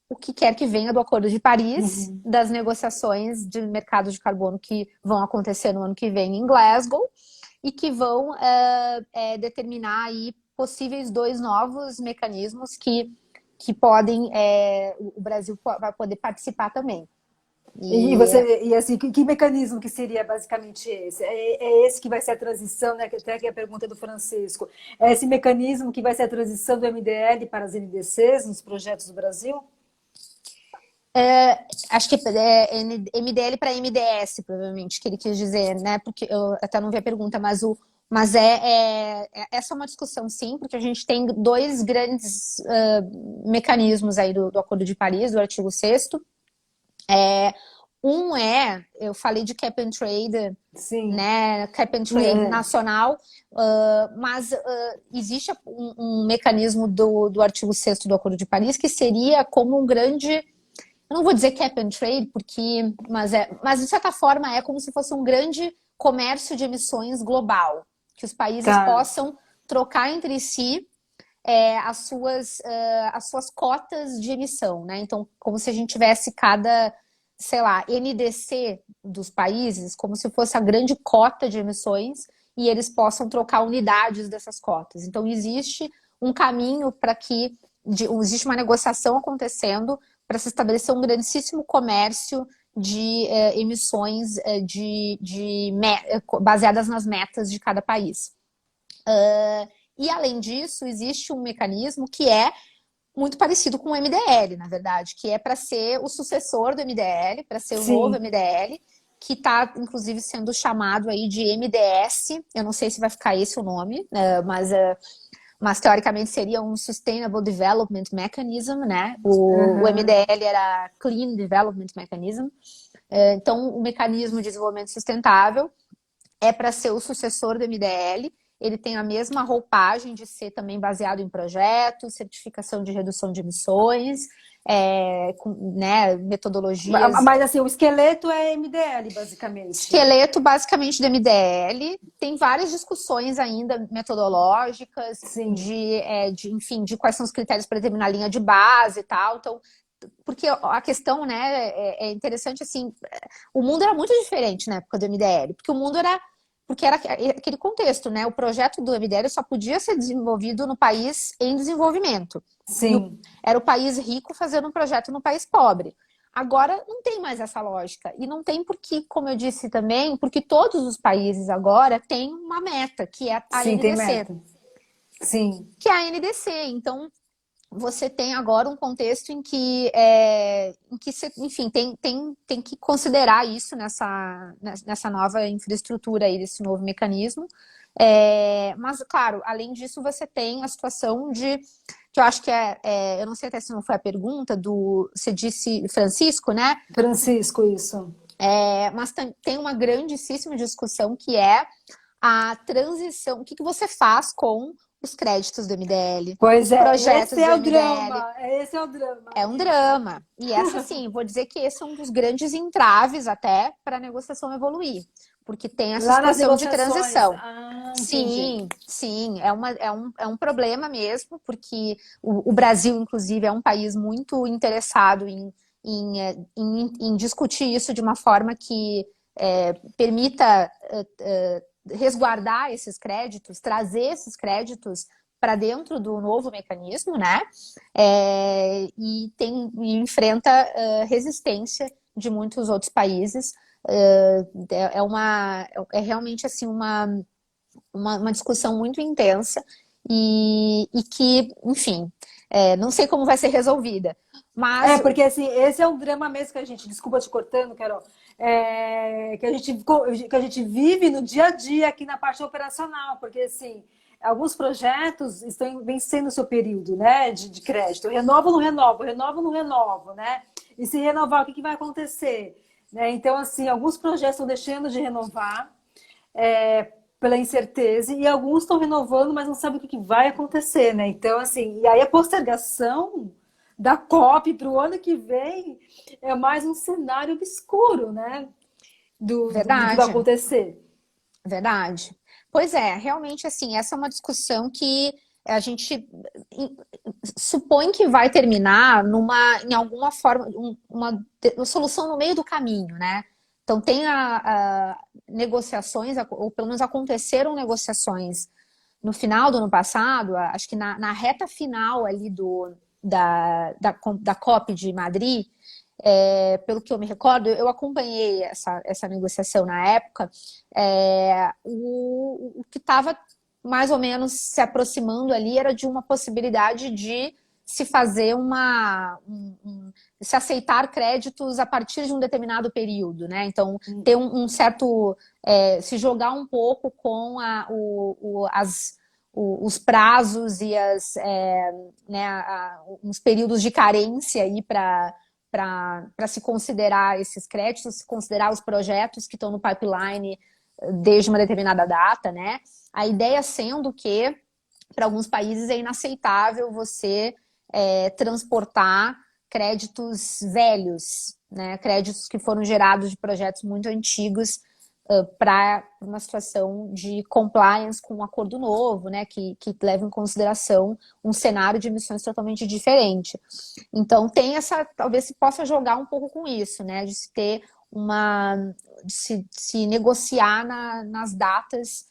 o que quer que venha do Acordo de Paris, das negociações de mercado de carbono que vão acontecer no ano que vem em Glasgow, e que vão determinar aí possíveis 2 novos mecanismos que podem, o Brasil vai poder participar também. E assim, que mecanismo que seria basicamente esse? É esse que vai ser a transição, né? Que até aqui a pergunta do Francisco. É esse mecanismo que vai ser a transição do MDL para as NDCs nos projetos do Brasil? Acho que é MDL para MDS, provavelmente, que ele quis dizer, né? Porque eu até não vi a pergunta, mas essa é uma discussão, sim, porque a gente tem 2 grandes mecanismos aí do Acordo de Paris, do artigo 6º. Eu falei de cap and trade, Sim. né, cap and trade nacional, mas existe um mecanismo do artigo 6º do Acordo de Paris que seria como um grande, eu não vou dizer cap and trade, mas de certa forma é como se fosse um grande comércio de emissões global, que os países possam trocar entre si as suas cotas de emissão, né? Então, como se a gente tivesse cada, sei lá, NDC dos países, como se fosse a grande cota de emissões, e eles possam trocar unidades dessas cotas. Então, existe um caminho existe uma negociação acontecendo para se estabelecer um grandíssimo comércio de emissões baseadas nas metas de cada país. E, além disso, existe um mecanismo que é muito parecido com o MDL, na verdade, que é para ser o sucessor do MDL, para ser o novo MDL, que está, inclusive, sendo chamado aí de MDS. Eu não sei se vai ficar esse o nome, mas teoricamente seria um Sustainable Development Mechanism, né? O MDL era Clean Development Mechanism. Então, o mecanismo de desenvolvimento sustentável é para ser o sucessor do MDL. Ele tem a mesma roupagem de ser também baseado em projetos, certificação de redução de emissões, né, metodologias... Mas assim, o esqueleto é MDL, basicamente. Esqueleto, basicamente, do MDL. Tem várias discussões ainda metodológicas, enfim, de quais são os critérios para determinar a linha de base e tal. Então, porque a questão, né, é interessante, assim, o mundo era muito diferente na época do MDL, porque era aquele contexto, né? O projeto do MDL só podia ser desenvolvido no país em desenvolvimento. Sim. Era o país rico fazendo um projeto no país pobre. Agora não tem mais essa lógica. E não tem porque, como eu disse também, porque todos os países agora têm uma meta, que é a NDC. Tem meta. Sim. Que é a NDC. Então, você tem agora um contexto em que enfim, tem que considerar isso nessa nova infraestrutura aí, desse novo mecanismo. Mas, claro, além disso, você tem a situação que eu acho que eu não sei até se não foi a pergunta você disse Francisco, né? Francisco, isso. Mas tem uma grandíssima discussão que é a transição. O que você faz com os créditos do MDL, Pois os é, esse projetos do é o MDL? drama, esse é o drama. É um Isso. drama. E essa, sim, vou dizer que esse é um dos grandes entraves até para a negociação evoluir, porque tem essa Lá nas situação de negociações. transição. Ah, entendi. Sim, sim, é um problema mesmo, porque o Brasil, inclusive, é um país muito interessado em discutir isso de uma forma que permita resguardar esses créditos, trazer esses créditos para dentro do novo mecanismo, né? E enfrenta resistência de muitos outros países. É realmente assim uma discussão muito intensa e que, enfim, não sei como vai ser resolvida. Mas Porque assim, esse é um drama mesmo que a gente, desculpa te cortando, Carol, que a gente vive no dia a dia aqui na parte operacional, porque assim, alguns projetos estão vencendo o seu período, né, de crédito. Renovo ou não renovo, renovo ou não renovo, né? E se renovar, o que vai acontecer? Né? Então, assim, alguns projetos estão deixando de renovar, pela incerteza, e alguns estão renovando, mas não sabem o que vai acontecer, né? Então, assim, e aí a postergação da COP para o ano que vem é mais um cenário obscuro, né? Do que vai verdade, acontecer. verdade. Pois é, realmente assim, essa é uma discussão que a gente supõe que vai terminar em alguma forma, uma solução no meio do caminho, né? Então tem negociações, ou pelo menos aconteceram negociações no final do ano passado, acho que na reta final ali da COP de Madrid, pelo que eu me recordo, eu acompanhei essa negociação na época. O que estava mais ou menos se aproximando ali era de uma possibilidade de se fazer se aceitar créditos a partir de um determinado período, né? Então, ter um certo, se jogar um pouco com os prazos e uns períodos de carência aí para se considerar esses créditos, se considerar os projetos que estão no pipeline desde uma determinada data, né? A ideia sendo que, para alguns países, é inaceitável você transportar créditos velhos, né? Créditos que foram gerados de projetos muito antigos para uma situação de compliance com um acordo novo, né? Que leva em consideração um cenário de emissões totalmente diferente. Então tem talvez se possa jogar um pouco com isso, né? De se ter de se negociar nas datas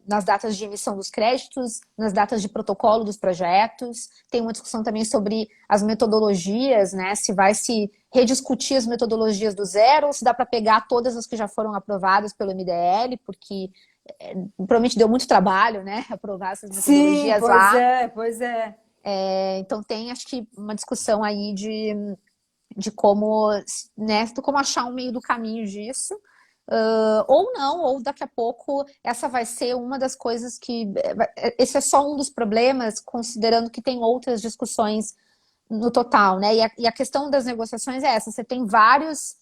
nas datas de emissão dos créditos, nas datas de protocolo dos projetos. Tem uma discussão também sobre as metodologias, né? Se vai se rediscutir as metodologias do zero ou se dá para pegar todas as que já foram aprovadas pelo MDL, porque provavelmente deu muito trabalho, né? Aprovar essas Sim, metodologias pois lá. é, pois é. Então tem, acho que, uma discussão aí de como, né, como achar um meio do caminho disso. Ou não, ou daqui a pouco essa vai ser uma das coisas que. Esse é só um dos problemas, considerando que tem outras discussões no total, né? E a questão das negociações é essa: você tem vários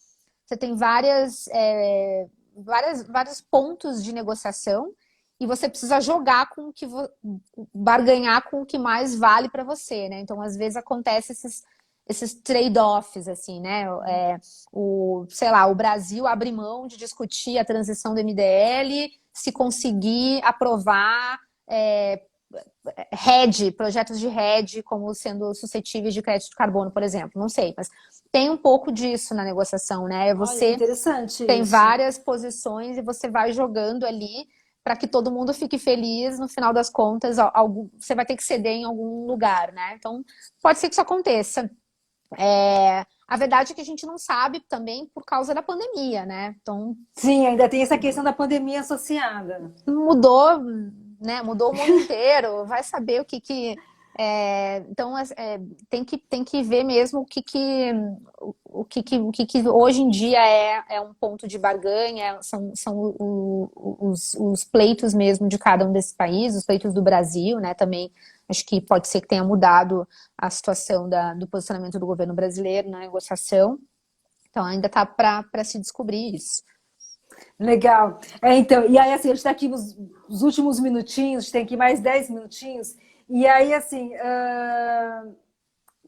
pontos de negociação e você precisa jogar com o que barganhar com o que mais vale para você, né? Então, às vezes acontece esses trade-offs, assim, né? Sei lá, o Brasil abre mão de discutir a transição do MDL se conseguir aprovar projetos de RED como sendo suscetíveis de crédito de carbono, por exemplo. Não sei, mas tem um pouco disso na negociação, né? Olha, Você interessante tem isso. várias posições e você vai jogando ali para que todo mundo fique feliz. No final das contas, você vai ter que ceder em algum lugar, né? Então, pode ser que isso aconteça. A verdade é que a gente não sabe também por causa da pandemia, né? Então, Sim, ainda tem essa questão da pandemia associada. mudou, né? Mudou o mundo inteiro. Vai saber o que então tem que ver mesmo o que hoje em dia é um ponto de barganha, são os pleitos mesmo de cada um desses países, os pleitos do Brasil, né? Também acho que pode ser que tenha mudado a situação do posicionamento do governo brasileiro na negociação. Então ainda está para se descobrir isso. Legal. Então, e aí assim, a gente está aqui nos últimos minutinhos, a gente tem aqui mais 10 minutinhos, e aí assim,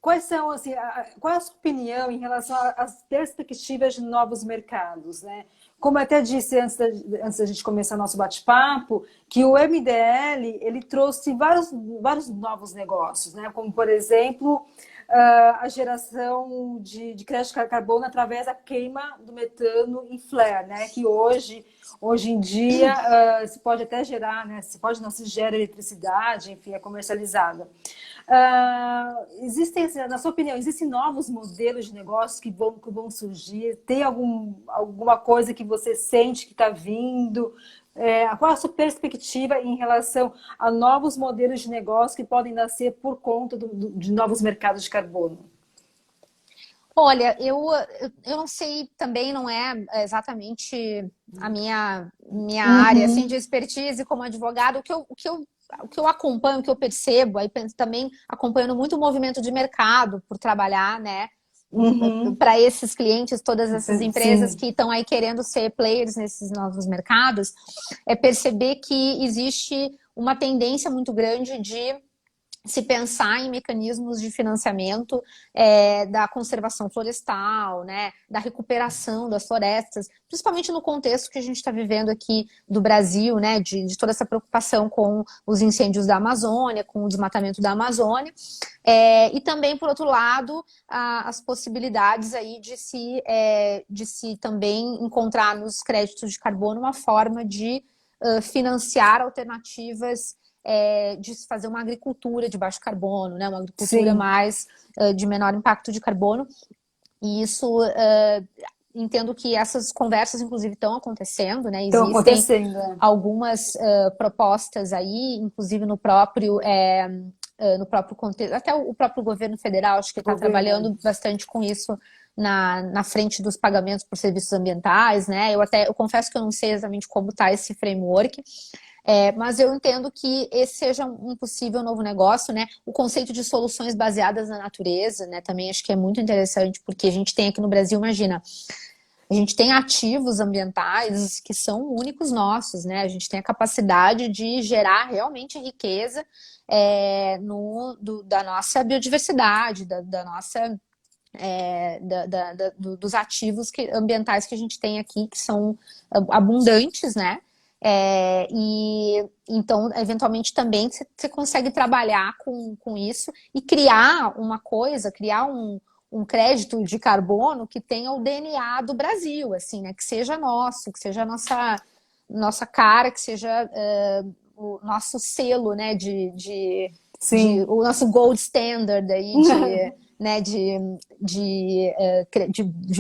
quais são, assim, qual é a sua opinião em relação às perspectivas de novos mercados, né? Como eu até disse antes da gente começar nosso bate-papo, que o MDL, ele trouxe vários novos negócios, né? Como, por exemplo, a geração de crédito de carbono através da queima do metano em flare, né? Que hoje em dia, se pode até gerar, né? Se gera eletricidade, enfim, é comercializada. Existem, na sua opinião, existem novos modelos de negócios que vão surgir? Tem alguma coisa que você sente que está vindo? Qual a sua perspectiva em relação a novos modelos de negócio que podem nascer por conta de novos mercados de carbono? Olha, eu não sei, também não é exatamente a minha área assim, de expertise como advogado. O que eu acompanho, o que eu percebo, aí também acompanhando muito o movimento de mercado por trabalhar, né? Para esses clientes, todas essas empresas Sim. que estão aí querendo ser players nesses novos mercados, é perceber que existe uma tendência muito grande de se pensar em mecanismos de financiamento da conservação florestal, né, da recuperação das florestas, principalmente no contexto que a gente está vivendo aqui do Brasil, né, de toda essa preocupação com os incêndios da Amazônia, com o desmatamento da Amazônia, e também, por outro lado, as possibilidades aí de se também encontrar nos créditos de carbono uma forma de financiar alternativas de se fazer uma agricultura de baixo carbono, né? Uma agricultura mais de menor impacto de carbono. E isso, entendo que essas conversas, inclusive, estão acontecendo, né? Existem algumas propostas aí, inclusive no próprio contexto, até o próprio governo federal, acho que está trabalhando bastante com isso na frente dos pagamentos por serviços ambientais, né? Eu confesso que eu não sei exatamente como está esse framework, mas eu entendo que esse seja um possível novo negócio, né? O conceito de soluções baseadas na natureza, né? Também acho que é muito interessante, porque a gente tem aqui no Brasil, imagina, a gente tem ativos ambientais que são únicos nossos, né? A gente tem a capacidade de gerar realmente riqueza da nossa biodiversidade, da nossa dos ativos ambientais que a gente tem aqui, que são abundantes, né? E então, eventualmente, também você consegue trabalhar com isso e criar um crédito de carbono que tenha o DNA do Brasil, assim, né? Que seja nosso, que seja a nossa cara, que seja o nosso selo, né? O nosso gold standard aí né, de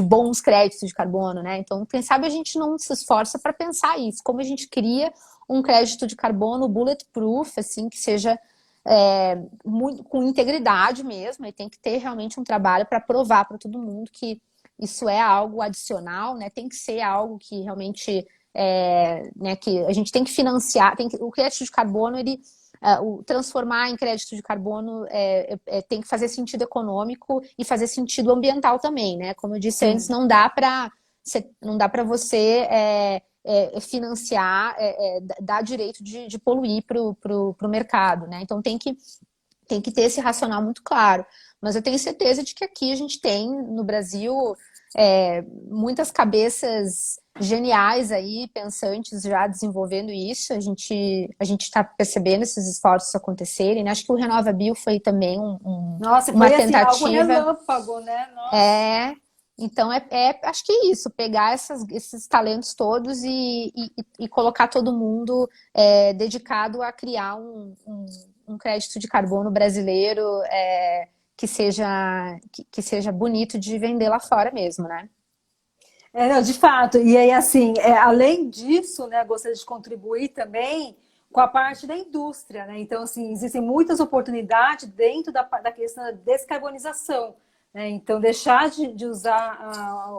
bons créditos de carbono, né? Então, quem sabe a gente não se esforça para pensar isso, como a gente cria um crédito de carbono bulletproof, assim, que seja muito, com integridade mesmo, e tem que ter realmente um trabalho para provar para todo mundo que isso é algo adicional, né? Tem que ser algo que realmente né, que a gente tem que financiar, o crédito de carbono, ele transformar em crédito de carbono tem que fazer sentido econômico e fazer sentido ambiental também, né? Como eu disse antes, não dá para você financiar, dar direito de poluir para o mercado, né? Então tem que ter esse racional muito claro. Mas eu tenho certeza de que aqui a gente tem, no Brasil, muitas cabeças geniais aí, pensantes já desenvolvendo isso. A gente está percebendo esses esforços acontecerem, né? Acho que o Renova Bio foi também Nossa, uma foi tentativa. Assim, algo relâmpago, né? Nossa. Então acho que é isso, pegar esses talentos todos e colocar todo mundo dedicado a criar um crédito de carbono brasileiro que seja bonito de vender lá fora mesmo, né? Não, de fato. E aí, assim, além disso, né, gostaria de contribuir também com a parte da indústria, né? Então, assim, existem muitas oportunidades dentro da questão da descarbonização, né? Então, deixar de usar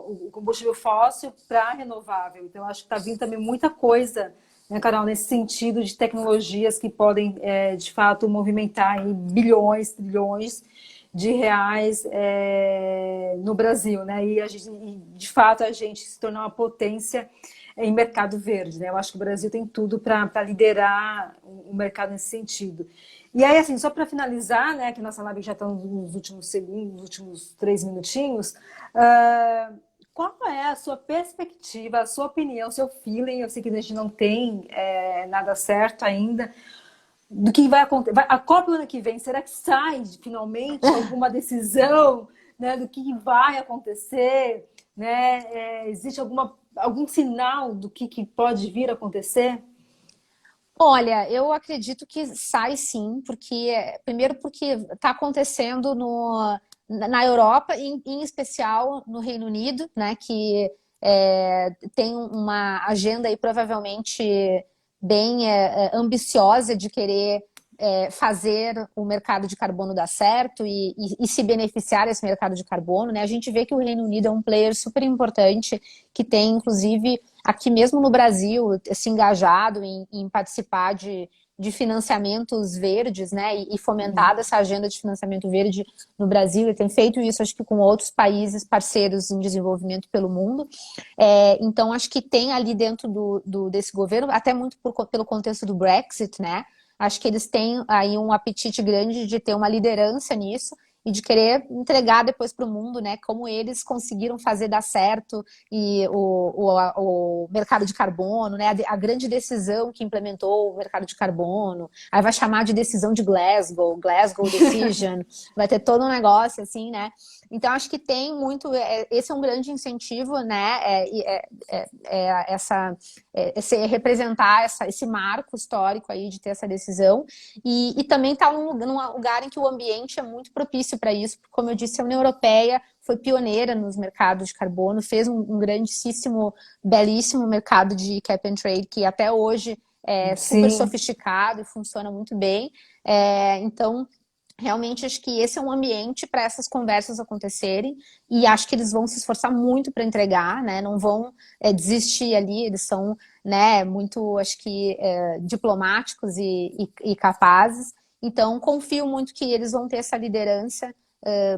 o combustível fóssil para renovável. Então, acho que está vindo também muita coisa, né, Carol, nesse sentido de tecnologias que podem, de fato, movimentar aí bilhões, trilhões de reais no Brasil, né? E de fato a gente se tornar uma potência em mercado verde, né? Eu acho que o Brasil tem tudo para liderar o mercado nesse sentido. E aí, assim, só para finalizar, né, que nossa live já está nos últimos segundos, nos últimos 3 minutinhos, qual é a sua perspectiva, a sua opinião, o seu feeling? Eu sei que a gente não tem nada certo ainda, do que vai acontecer. A Copa do ano que vem, será que sai finalmente alguma decisão, né, do que vai acontecer? Né? Existe algum sinal do que pode vir a acontecer? Olha, eu acredito que sai sim, primeiro porque está acontecendo na Europa, em especial no Reino Unido, né, que tem uma agenda aí provavelmente bem ambiciosa de querer fazer o mercado de carbono dar certo e se beneficiar desse mercado de carbono, né? A gente vê que o Reino Unido é um player super importante que tem, inclusive, aqui mesmo no Brasil, se engajado em participar de financiamentos verdes, né? E fomentado essa agenda de financiamento verde no Brasil. Ele tem feito isso, acho que com outros países parceiros em desenvolvimento pelo mundo. Então, acho que tem ali dentro desse governo, até muito pelo contexto do Brexit, né? Acho que eles têm aí um apetite grande de ter uma liderança nisso e de querer entregar depois para o mundo, né, como eles conseguiram fazer dar certo e o mercado de carbono, né, a grande decisão que implementou o mercado de carbono, aí vai chamar de decisão de Glasgow Decision, vai ter todo um negócio assim, né, então acho que tem muito, esse é um grande incentivo, né, representar esse marco histórico aí de ter essa decisão e também está num lugar em que o ambiente é muito propício para isso, porque, como eu disse, a União Europeia foi pioneira nos mercados de carbono, fez um grandíssimo, belíssimo mercado de cap and trade que até hoje é super Sim. sofisticado e funciona muito bem. Então, realmente acho que esse é um ambiente para essas conversas acontecerem e acho que eles vão se esforçar muito para entregar, né? Não vão desistir ali, eles são, né, muito, acho que, diplomáticos e capazes. Então, confio muito que eles vão ter essa liderança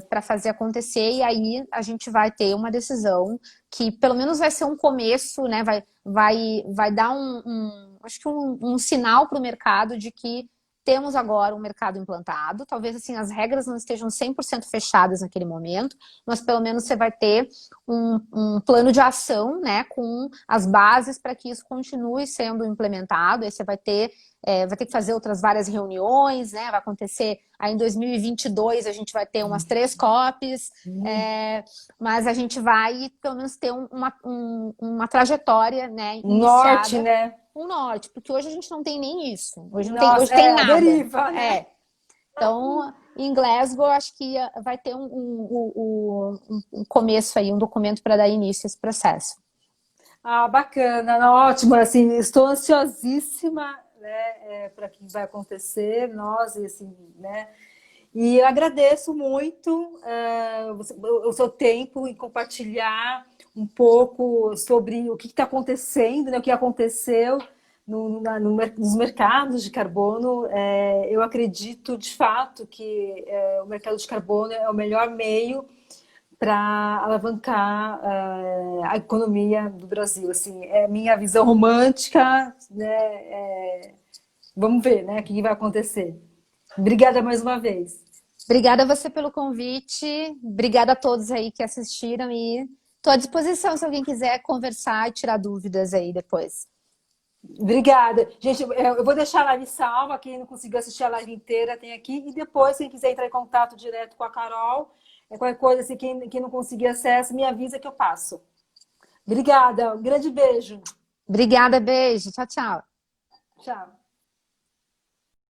para fazer acontecer e aí a gente vai ter uma decisão que pelo menos vai ser um começo, né? Vai dar acho que um sinal para o mercado de que temos agora um mercado implantado, talvez assim as regras não estejam 100% fechadas naquele momento, mas pelo menos você vai ter um plano de ação, né, com as bases para que isso continue sendo implementado. Aí você vai ter que fazer outras várias reuniões, né, vai acontecer aí em 2022 a gente vai ter umas 3 COPs, mas a gente vai pelo menos ter uma trajetória, né, Norte, iniciada. né? Um norte, porque hoje a gente não tem nem isso. Hoje não tem, Nossa, hoje tem a nada. deriva, né? Então, em Glasgow, acho que vai ter um começo aí, um documento para dar início a esse processo. Ah, bacana, não, ótimo. Assim, estou ansiosíssima, né, para o que vai acontecer. Nós, assim, né? E eu agradeço muito o seu tempo em compartilhar um pouco sobre o que está acontecendo, né, o que aconteceu nos mercados de carbono. Eu acredito, de fato, que o mercado de carbono é o melhor meio para alavancar a economia do Brasil. Assim, é minha visão romântica, né? Vamos ver, né, o que vai acontecer. Obrigada mais uma vez. Obrigada a você pelo convite, obrigada a todos aí que assistiram e estou à disposição se alguém quiser conversar e tirar dúvidas aí depois. Obrigada. Gente, eu vou deixar a live salva. Quem não conseguiu assistir a live inteira tem aqui. E depois, quem quiser entrar em contato direto com a Carol, qualquer coisa, assim, quem não conseguir acesso, me avisa que eu passo. Obrigada. Um grande beijo. Obrigada, beijo. Tchau, tchau. Tchau.